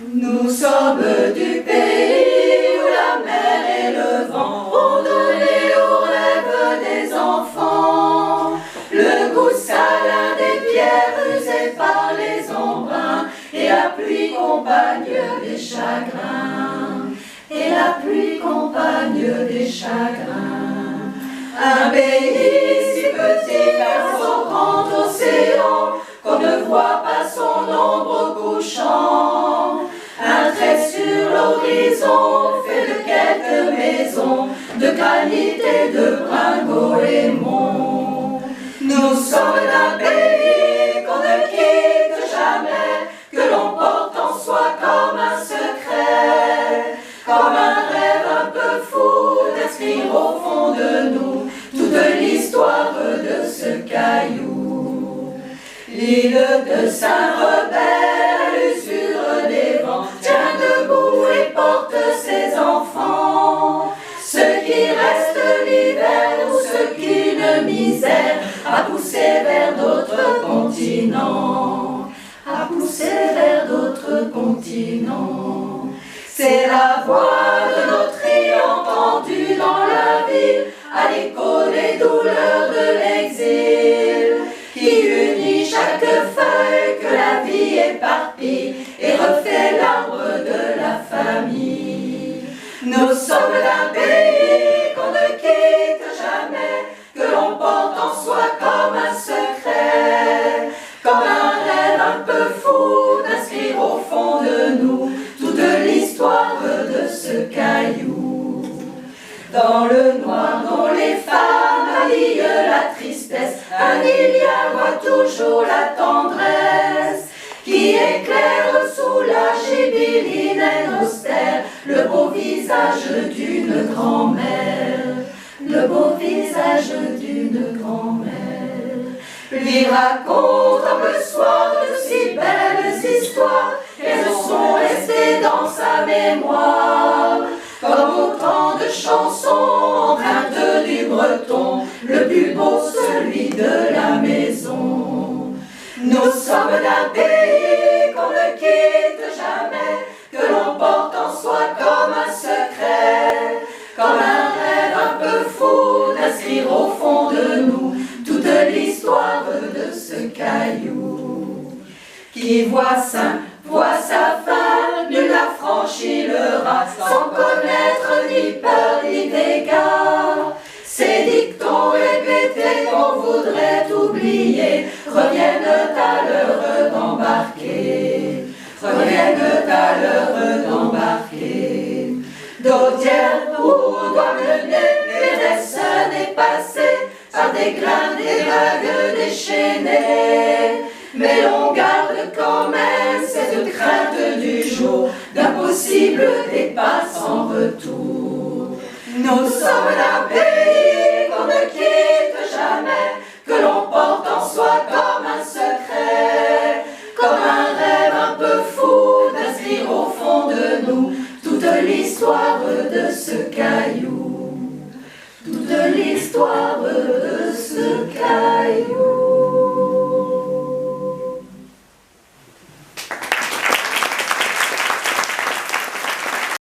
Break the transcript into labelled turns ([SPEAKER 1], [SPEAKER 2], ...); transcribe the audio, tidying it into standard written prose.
[SPEAKER 1] Nous sommes du pays où la mer et le vent ont donné aux rêves des enfants le goût salin des pierres usées par les embruns et la pluie compagne des chagrins. Et la pluie compagne des chagrins. Un pays si petit face au grand océan qu'on ne voit pas son ombre couchant. Un trait sur l'horizon fait de quelques maisons de granit et de brun goémon. Nous sommes d'un pays qu'on ne quitte jamais, que l'on porte en soi comme un secret, comme un rêve un peu fou d'inscrire au fond de nous toute l'histoire de ce caillou. L'île de Saint-Rebelle, à l'usure des vents, tient debout et porte ses enfants. Ceux qui restent l'hiver ou ceux qu'une misère a poussé vers d'autres continents, a poussé vers d'autres continents. C'est la voix de nos tris entendue dans la ville, à l'écho des douleurs de l'exil, qui unit chaque feuille que la vie éparpille et refait l'arbre de la famille. Nous sommes d'un pays qu'on ne quitte jamais, que l'on porte en soi comme un secret, comme un rêve un peu fou d'inscrire au fond de nous toute l'histoire de ce caillou. Dans le noir dont les femmes habillent la tristesse, un Indien voit toujours la tendresse qui éclaire sous la gibelline austère le beau visage d'une grand-mère, le beau visage d'une grand-mère. Lui raconte le soir de si belles histoires, elles sont restées dans sa mémoire, comme autant de chansons empreintes du breton, le plus beau celui de la maison. Nous sommes d'un pays qu'on ne quitte jamais, que l'on porte en soi comme un secret, comme un rêve un peu fou d'inscrire au fond de nous toute l'histoire de ce caillou. Qui voit sa fin, nul n'a franchi le raz sans connaître ni peur ni dégâts. Ces dictons répétés qu'on voudrait oublier reviennent à l'heure d'embarquer, reviennent à l'heure d'embarquer. D'Audierne où doit mener Péresson est passé par des grains, des vagues déchaînées, mais l'on garde quand même cette crainte du jour d'un possible départ sans retour. Nous sommes d'un pays qu'on ne quitte jamais, que l'on porte en soi comme un secret, comme un rêve un peu fou d'inscrire au fond de nous toute l'histoire de ce caillou, toute l'histoire